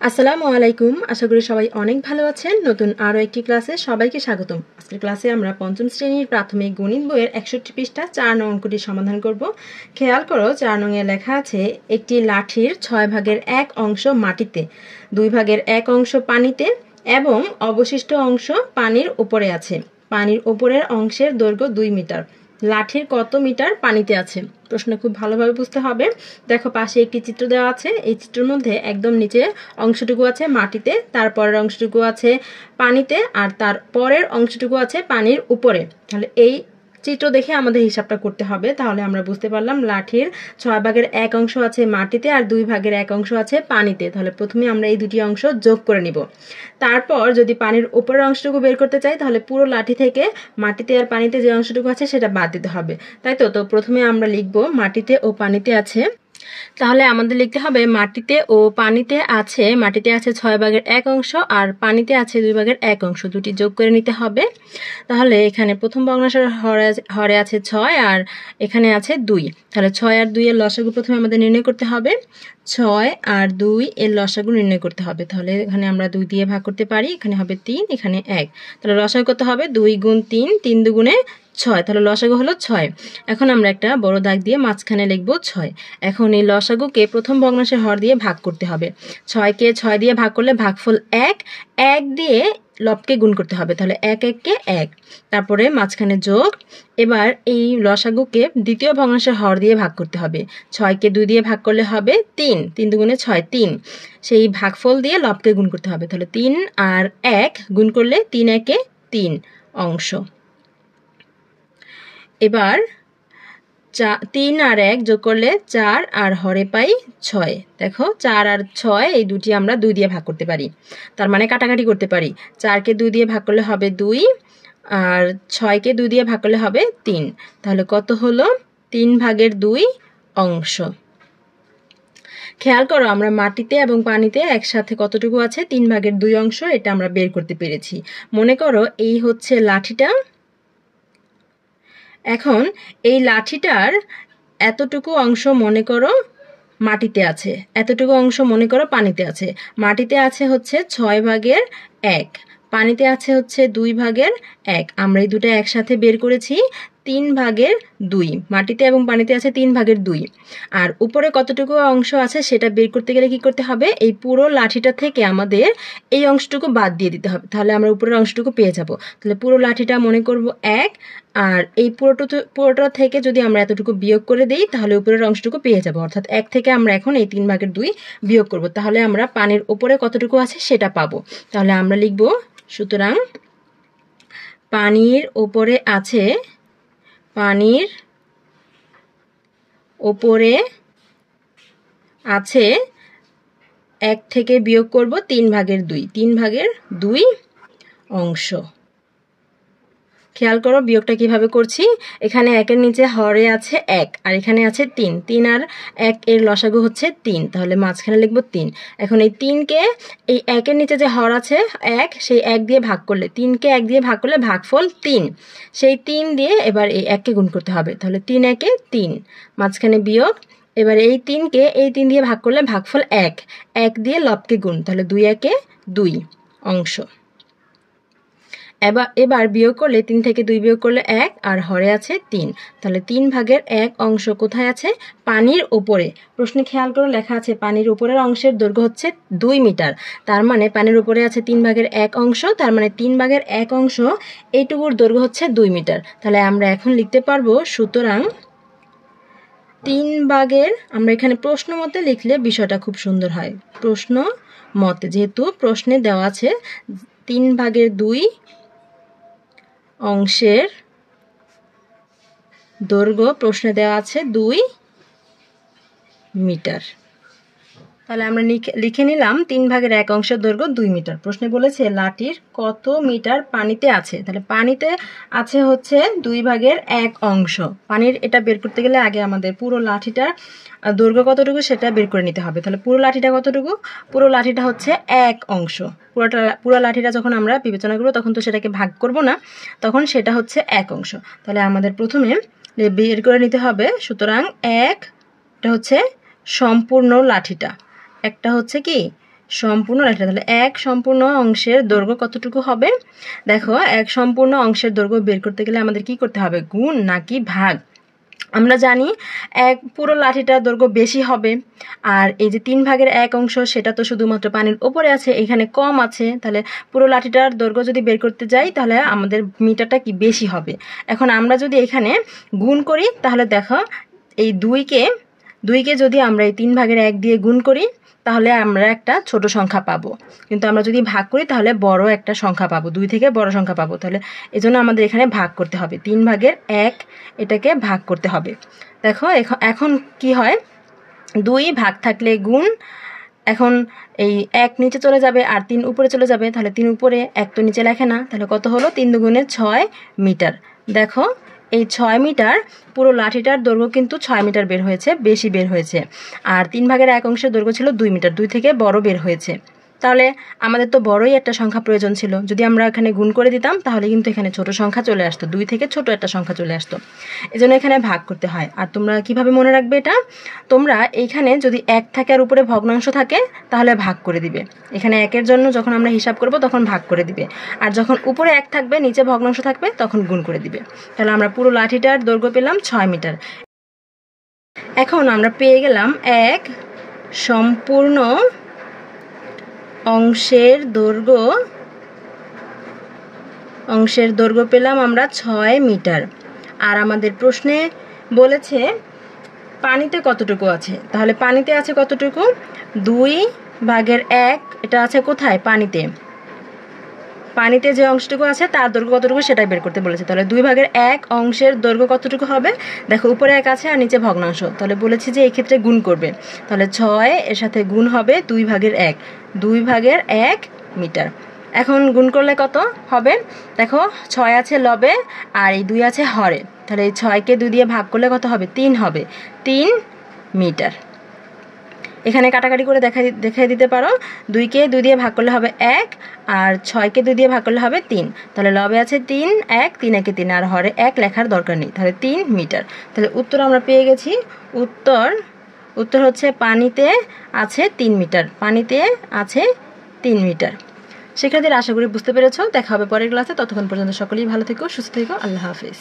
আসসালামু আলাইকুম। আশা করি সবাই অনেক ভালো আছেন। নতুন আরও একটি ক্লাসে সবাইকে স্বাগতম। আজকের ক্লাসে আমরা পঞ্চম শ্রেণীর প্রাথমিক গণিত বইয়ের 61 পৃষ্ঠা 4 নং অঙ্কটি সমাধান করব। খেয়াল করো 4 নংয়ে লেখা আছে একটি লাঠির 6 ভাগের 1 অংশ মাটিতে, 2 ভাগের 1 অংশ পানিতে এবং অবশিষ্ট অংশ পানির উপরে আছে। পানির উপরের অংশের দৈর্ঘ্য 2 মিটার। লাঠির কত মিটার পানিতে আছে? প্রশ্ন খুব ভালোভাবে বুঝতে হবে। দেখো পাশে একটি চিত্র দেওয়া আছে। এই চিত্রের মধ্যে একদম নিচে অংশটুকু আছে মাটিতে, তারপরের অংশটুকু আছে পানিতে, আর তার পরের অংশটুকু আছে পানির উপরে। তাহলে এই চিত্র দেখে আমাদের হিসাবটা করতে হবে। তাহলে আমরা বুঝতে পারলাম লাঠির 6 ভাগের 1 অংশ আছে মাটিতে আর 2 ভাগের 1 অংশ আছে পানিতে। তাহলে প্রথমে আমরা এই দুটি অংশ যোগ করে নিব। তারপর যদি পানির উপরের অংশটুকু বের করতে চাই তাহলে পুরো লাঠি থেকে মাটিতে আর পানিতে যে অংশটুকু আছে সেটা বাদ দিতে হবে। তাই তো প্রথমে আমরা লিখব মাটিতে ও পানিতে আছে। তাহলে আমাদের লিখতে হবে মাটিতে আছে 6 ভাগের 1 অংশ আর পানিতে আছে 2 ভাগের 1 অংশ, দুটি যোগ করে নিতে হবে। তাহলে এখানে প্রথম ভগ্নাংশের হরে আছে 6 আর এখানে আছে 2। তাহলে 6 আর 2 এর লসাগু প্রথমে আমাদের নির্ণয় করতে হবে। 6 আর 2 এর লসাগু নির্ণয় করতে হবে। তাহলে এখানে আমরা 2 দিয়ে ভাগ করতে পারি, এখানে হবে 3, এখানে 1। তাহলে লসাগু কত হবে? 2 গুণ 3, 3 দুগুণে 6। তাহলে লসাগু হলো 6। এখন আমরা একটা বড় দাগ দিয়ে মাঝখানে লিখব 6। এখন এই লসাগুকে প্রথম ভগ্নাংশের হর দিয়ে ভাগ করতে হবে। 6কে 6 দিয়ে ভাগ করলে ভাগফল 1, 1 দিয়ে লবকে গুণ করতে হবে। তাহলে 1 1কে 1, তারপরে মাঝখানে যোগ। এবার এই লসাগুকে দ্বিতীয় ভগ্নাংশের হর দিয়ে ভাগ করতে হবে। 6কে 2 দিয়ে ভাগ করলে হবে 3, 3 দুগুণে 6, 3। সেই ভাগফল দিয়ে লবকে গুণ করতে হবে। তাহলে 3 আর 1 গুণ করলে 3 1-এ 3 অংশ। এবার 3 আর 1 যোগ করলে 4 আর হরে পাই 6। দেখো 4 আর 6 এই দুটি আমরা 2 দিয়ে ভাগ করতে পারি, তার মানে কাটাকাটি করতে পারি। 4কে 2 দিয়ে ভাগ করলে হবে 2 আর 6কে 2 দিয়ে ভাগ করলে হবে 3। তাহলে কত হলো? 3 ভাগের 2 অংশ। খেয়াল করো আমরা মাটিতে এবং পানিতে একসাথে কতটুকু আছে? 3 ভাগের 2 অংশ। এটা আমরা বের করতে পেরেছি। মনে করো এই হচ্ছে লাঠিটা। এখন এই লাঠিটার এতটুকু অংশ মনে করো মাটিতে আছে, এতটুকু অংশ মনে করো পানিতে আছে। মাটিতে আছে হচ্ছে 6 ভাগের 1, পানিতে আছে হচ্ছে 2 ভাগের 1। আমরা এই দুটো একসাথে বের করেছি 3 ভাগের 2। মাটিতে এবং পানিতে আছে 3 ভাগের 2। আর উপরে কতটুকু অংশ আছে সেটা বের করতে গেলে কি করতে হবে? এই পুরো লাঠিটা থেকে আমাদের এই অংশটুকু বাদ দিয়ে দিতে হবে। তাহলে আমরা উপরের অংশটুকু পেয়ে যাব। তাহলে পুরো লাঠিটা মনে করব 1, আর এই পুরোটা থেকে যদি আমরা এতটুকু বিয়োগ করে দিই তাহলে উপরের অংশটুকু পেয়ে যাব। অর্থাৎ 1 থেকে আমরা এখন এই 3 ভাগের 2 বিয়োগ করব। তাহলে আমরা পানির উপরে কতটুকু আছে সেটা পাবো। তাহলে আমরা লিখব, সুতরাং পানির উপরে আছে 1 থেকে বিয়োগ করব 3 ভাগের 2, 3 ভাগের 2 অংশ। খেয়াল করো বিয়োগটা কিভাবে করছি। এখানে 1 এর নিচে হরে আছে 1 আর এখানে আছে 3, 3 আর 1 এর লসাগু হচ্ছে 3। তাহলে মাঝখানে লিখব 3। এখন এই 3কে এই 1 এর নিচে যে হর আছে 1, সেই 1 দিয়ে ভাগ করলে, 3কে 1 দিয়ে ভাগ করলে ভাগফল 3। সেই 3 দিয়ে এবার এই 1কে গুণ করতে হবে। তাহলে 3 1-এ 3, মাঝখানে বিয়োগ। এবার এই 3কে এই 3 দিয়ে ভাগ করলে ভাগফল 1, 1 দিয়ে লবকে গুণ। তাহলে 2 1-এ 2 অংশ। এবার বিয়োগ করলে 3 থেকে 2 বিয়োগ করলে 1 আর হরে আছে 3। তাহলে 3 ভাগের 1 অংশ কোথায় আছে? পানির উপরে। প্রশ্নে খেয়াল করে লেখা আছে পানির উপরের অংশের দৈর্ঘ্য হচ্ছে 2 মিটার। তার মানে পানির উপরে আছে 3 ভাগের 1 অংশ, তার মানে 3 ভাগের 1 অংশ এইটুকুর দৈর্ঘ্য হচ্ছে 2 মিটার। তাহলে আমরা এখন লিখতে পারবো, সুতরাং 3 ভাগের, আমরা এখানে প্রশ্ন মতে লিখলে বিষয়টা খুব সুন্দর হয়। প্রশ্ন মতে, যেহেতু প্রশ্নে দেওয়া আছে 3 ভাগের 2 অংশের দৈর্ঘ্য, প্রশ্নে দেওয়া আছে 2 মিটার। তাহলে আমরা লিখে নিলাম 3 ভাগের 1 অংশের দৈর্ঘ্য 2 মিটার। প্রশ্নে বলেছে লাঠির কত মিটার পানিতে আছে। তাহলে পানিতে আছে হচ্ছে 2 ভাগের 1 অংশ। পানির এটা বের করতে গেলে আগে আমাদের পুরো লাঠিটার দৈর্ঘ্য কতটুকু সেটা বের করে নিতে হবে। তাহলে পুরো লাঠিটা কতটুকু? পুরো লাঠিটা হচ্ছে 1 অংশ। পুরো লাঠিটা যখন আমরা বিবেচনা করব তখন তো সেটাকে ভাগ করব না, তখন সেটা হচ্ছে 1 অংশ। তাহলে আমাদের প্রথমে বের করে নিতে হবে, সুতরাং 1টা হচ্ছে সম্পূর্ণ লাঠিটা, একটা হচ্ছে কি সম্পূর্ণ লাঠিটা, তাহলে 1 সম্পূর্ণ অংশের দৈর্ঘ্য কতটুকু হবে? দেখো 1 সম্পূর্ণ অংশের দৈর্ঘ্য বের করতে গেলে আমাদের কি করতে হবে, গুণ নাকি ভাগ? আমরা জানি পুরো লাঠিটার দৈর্ঘ্য বেশি হবে, আর এই যে 3/1 অংশ সেটা তো শুধুমাত্র পানির ওপরে আছে, এখানে কম আছে, তাহলে পুরো লাঠিটার দৈর্ঘ্য যদি বের করতে যাই তাহলে আমাদের মিটারটা কি বেশি হবে। এখন আমরা যদি এখানে গুণ করি তাহলে দেখো এই দুইকে যদি আমরা এই 3/1 দিয়ে গুণ করি তাহলে আমরা একটা ছোট সংখ্যা পাবো, কিন্তু আমরা যদি ভাগ করি তাহলে বড় একটা সংখ্যা পাবো, 2 থেকে বড় সংখ্যা পাবো। তাহলে এজন্য আমাদের এখানে ভাগ করতে হবে, 3/1 এটাকে ভাগ করতে হবে। দেখো এখন কি হয়, 2 ভাগ থাকলে গুণ, এখন এই 1 নিচে চলে যাবে আর 3 উপরে চলে যাবে, তাহলে 3 উপরে 1 তো নিচে লেখে না, তাহলে কত হলো, 3 দুগুণে 6 মিটার। দেখো এই 6 মিটার পুরো লাঠিটার দৈর্ঘ্য কিন্তু 6 মিটার বের হয়েছে, বেশি বের হয়েছে। আর 3/1 অংশের দৈর্ঘ্য ছিল 2 মিটার, 2 থেকে বড় বের হয়েছে। তাহলে আমাদের তো বড়ই একটা সংখ্যা প্রয়োজন ছিল, যদি আমরা এখানে গুণ করে দিতাম তাহলে কিন্তু এখানে ছোট সংখ্যা চলে আসতো, 2 থেকে ছোট একটা সংখ্যা চলে আসতো। এজন্য এখানে ভাগ করতে হয়। আর তোমরা কিভাবে মনে রাখবে এটা, তোমরা এইখানে যদি 1 থাকে আর উপরে ভগ্নাংশ থাকে তাহলে ভাগ করে দিবে, এখানে 1-এর জন্য যখন আমরা হিসাব করব তখন ভাগ করে দিবে, আর যখন উপরে 1 থাকবে নিচে ভগ্নাংশ থাকবে তখন গুণ করে দিবে। তাহলে আমরা পুরো লাঠিটার দৈর্ঘ্য পেলাম 6 মিটার। এখন আমরা পেয়ে গেলাম 1 সম্পূর্ণ অংশের দৈর্ঘ্য পেলাম আমরা 6 মিটার। আর আমাদের প্রশ্নে বলেছে পানিতে কতটুকু আছে, তাহলে পানিতে আছে কতটুকু, 2/1, এটা আছে কোথায়, পানিতে যে অংশটুকু আছে তার দৈর্ঘ্য কতটুকু সেটাই বের করতে বলেছে। তাহলে 2/1 অংশের দৈর্ঘ্য কতটুকু হবে, দেখো উপরে 1 আছে আর নিচে ভগ্নাংশ, তাহলে বলেছি যে এই ক্ষেত্রে গুণ করবে, তাহলে 6 এর সাথে গুণ হবে 2/1 মিটার। এখন গুণ করলে কত হবে, দেখো 6 আছে লবে আর এই 2 আছে হরে, তাহলে এই 6কে 2 দিয়ে ভাগ করলে কত হবে, 3 হবে, 3 মিটার। এখানে কাটাকাটি করে দেখাই দিতে পারো, 2কে 2 দিয়ে ভাগ করলে হবে 1 আর 6কে 2 দিয়ে ভাগ করলে হবে 3, তাহলে লবে আছে 3, 1, 3 একে 3, আর হরে 1 লেখার দরকার নেই, তাহলে 3 মিটার। তাহলে উত্তর আমরা পেয়ে গেছি, উত্তর হচ্ছে পানিতে আছে 3 মিটার, পানিতে আছে 3 মিটার। শিক্ষার্থীরা আশা করি বুঝতে পেরেছো, দেখা হবে পরের ক্লাসে, ততক্ষণ পর্যন্ত সকলেই ভালো থেকো, সুস্থ থেকো, আল্লাহ হাফেজ।